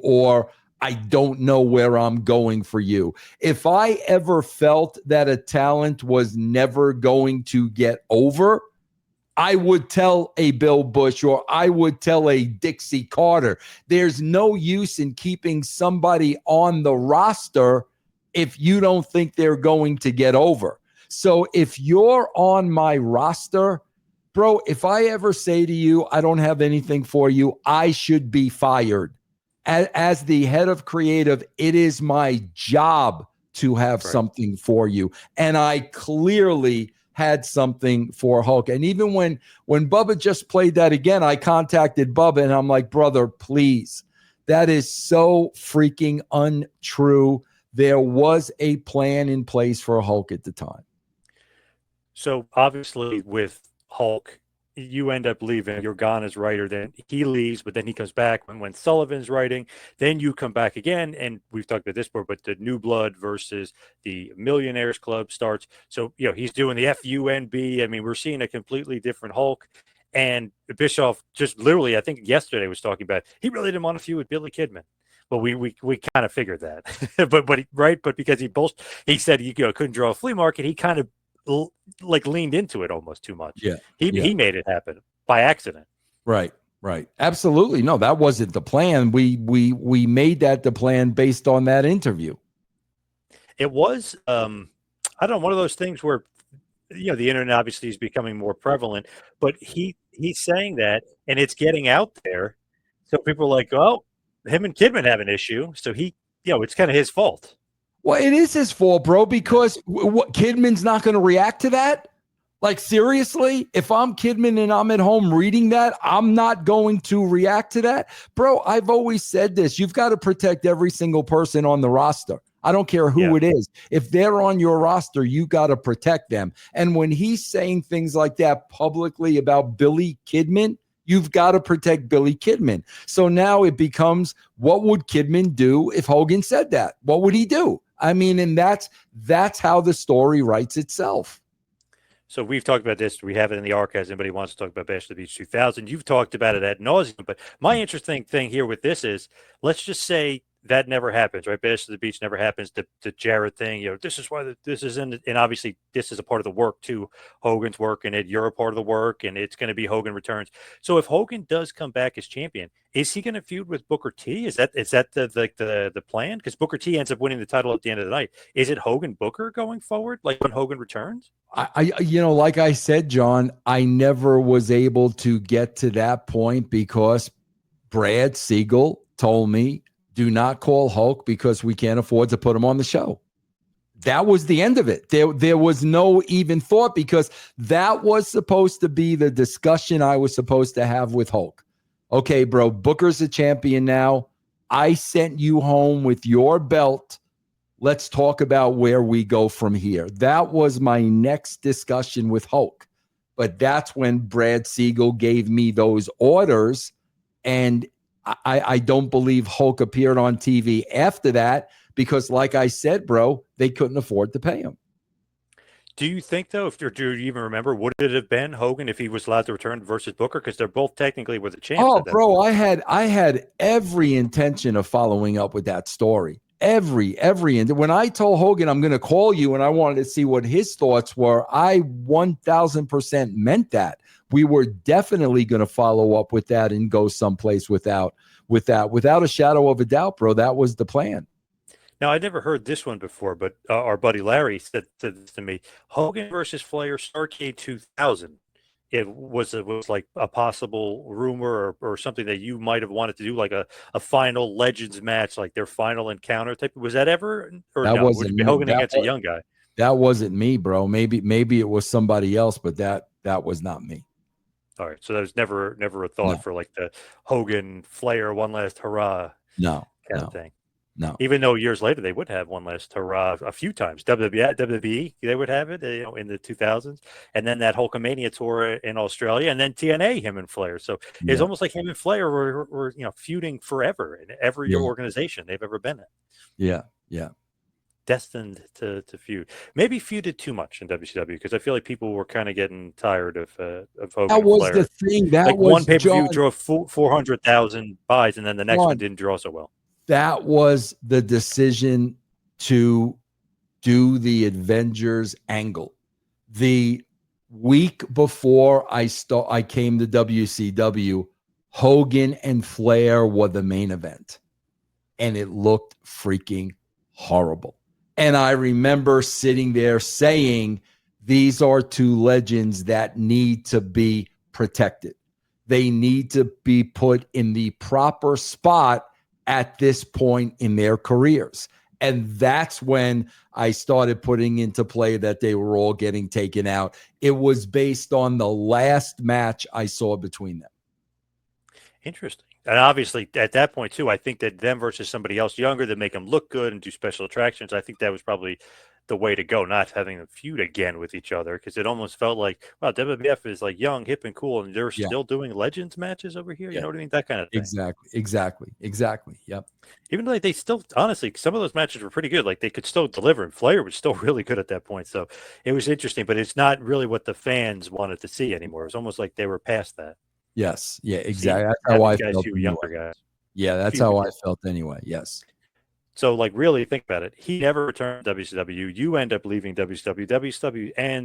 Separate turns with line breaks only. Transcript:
or I don't know where I'm going for you. If I ever felt that a talent was never going to get over, I would tell a Bill Bush or I would tell a Dixie Carter. There's no use in keeping somebody on the roster if you don't think they're going to get over. So if you're on my roster, bro, if I ever say to you, I don't have anything for you, I should be fired. As the head of creative, it is my job to have something for you. And I clearly had something for Hulk. And even when Bubba just played that again, I contacted Bubba and I'm like, brother, please, that is so freaking untrue. There was a plan in place for Hulk at the time.
So obviously with Hulk, you end up leaving. You're gone as writer. Then he leaves, but then he comes back when Sullivan's writing. Then you come back again, and we've talked about this before, but the New Blood versus the Millionaires Club starts. So, he's doing the FUNB. I mean, we're seeing a completely different Hulk. And Bischoff just literally, I think yesterday was talking about, he really didn't want to feud with Billy Kidman. Well, we kind of figured that, but because he said he couldn't draw a flea market, he kind of leaned into it almost too much. He made it happen by accident.
Right. Absolutely. No, that wasn't the plan. We made that the plan based on that interview.
It was I don't know, one of those things where the internet obviously is becoming more prevalent, but he's saying that and it's getting out there. So people are like, oh, him and Kidman have an issue. So it's kind of his fault.
Well, it is his fault, bro, because Kidman's not going to react to that. Like, seriously, if I'm Kidman and I'm at home reading that, I'm not going to react to that. Bro, I've always said this. You've got to protect every single person on the roster. I don't care who it is. If they're on your roster, you got to protect them. And when he's saying things like that publicly about Billy Kidman, you've got to protect Billy Kidman. So now it becomes, what would Kidman do if Hogan said that? What would he do? I mean, and that's how the story writes itself.
So we've talked about this. We have it in the archives. Anybody wants to talk about Bash of the Beach 2000? You've talked about it ad nauseum. But my interesting thing here with this is, let's just say that never happens, right? Bash of the Beach never happens. The Jarrett thing, this is why this is in, and obviously this is a part of the work too. Hogan's working it. You're a part of the work, and it's going to be Hogan returns. So if Hogan does come back as champion, is he going to feud with Booker T? Is that the plan? Because Booker T ends up winning the title at the end of the night. Is it Hogan Booker going forward, like when Hogan returns?
I like I said, John, I never was able to get to that point because Brad Siegel told me, do not call Hulk because we can't afford to put him on the show. That was the end of it. There was no even thought, because that was supposed to be the discussion I was supposed to have with Hulk. Okay, bro, Booker's a champion now. I sent you home with your belt. Let's talk about where we go from here. That was my next discussion with Hulk. But that's when Brad Siegel gave me those orders, and I don't believe Hulk appeared on TV after that because, like I said, bro, they couldn't afford to pay him.
Do you think, though, do you even remember, would it have been Hogan if he was allowed to return versus Booker? Because they're both technically were the champs.
Oh, bro, I had every intention of following up with that story. Every. And when I told Hogan I'm going to call you and I wanted to see what his thoughts were, I 1,000% meant that. We were definitely going to follow up with that and go someplace without a shadow of a doubt, bro. That was the plan.
Now, I never heard this one before, but our buddy Larry said this to me: Hogan versus Flair, Starrcade 2000. It was like a possible rumor or something that you might have wanted to do, like a final Legends match, like their final encounter type. Was that ever? Or
that
no?
wasn't
Would it be Hogan against a young guy?
That wasn't me, bro. Maybe it was somebody else, but that was not me.
All right, so there was never a thought for like the Hogan Flair one last hurrah kind of thing.
No,
even though years later they would have one last hurrah a few times. WWE they would have it, in the 2000s, and then that Hulkamania tour in Australia, and then TNA, him and Flair. So it's almost like him and Flair were feuding forever in every organization they've ever been in.
Yeah.
Destined to feud. Maybe feuded too much in WCW because I feel like people were kind of getting tired of Hogan.
That was
Flair.
the thing. That
like
was
one pay-per-view drove 400,000 buys, and then the next one didn't draw so well.
That was the decision to do the Avengers angle. The week before I came to WCW, Hogan and Flair were the main event, and it looked freaking horrible. And I remember sitting there saying, these are two legends that need to be protected. They need to be put in the proper spot at this point in their careers. And that's when I started putting into play that they were all getting taken out. It was based on the last match I saw between them.
Interesting. And obviously, at that point, too, I think that them versus somebody else younger that make them look good and do special attractions, I think that was probably the way to go, not having them feud again with each other, because it almost felt like, wow, WWF is like young, hip, and cool, and they're still doing Legends matches over here. You know what I mean? That kind of thing.
Exactly. Yep.
Even though they still, honestly, some of those matches were pretty good. Like, they could still deliver, and Flair was still really good at that point. So it was interesting, but it's not really what the fans wanted to see anymore. It was almost like they were past that.
Yes. Yeah, exactly. That's how I felt.
Younger guys.
Yeah, that's how I felt anyway. Yes.
So, like, really think about it. He never returned to WCW. You end up leaving WCW. WCW and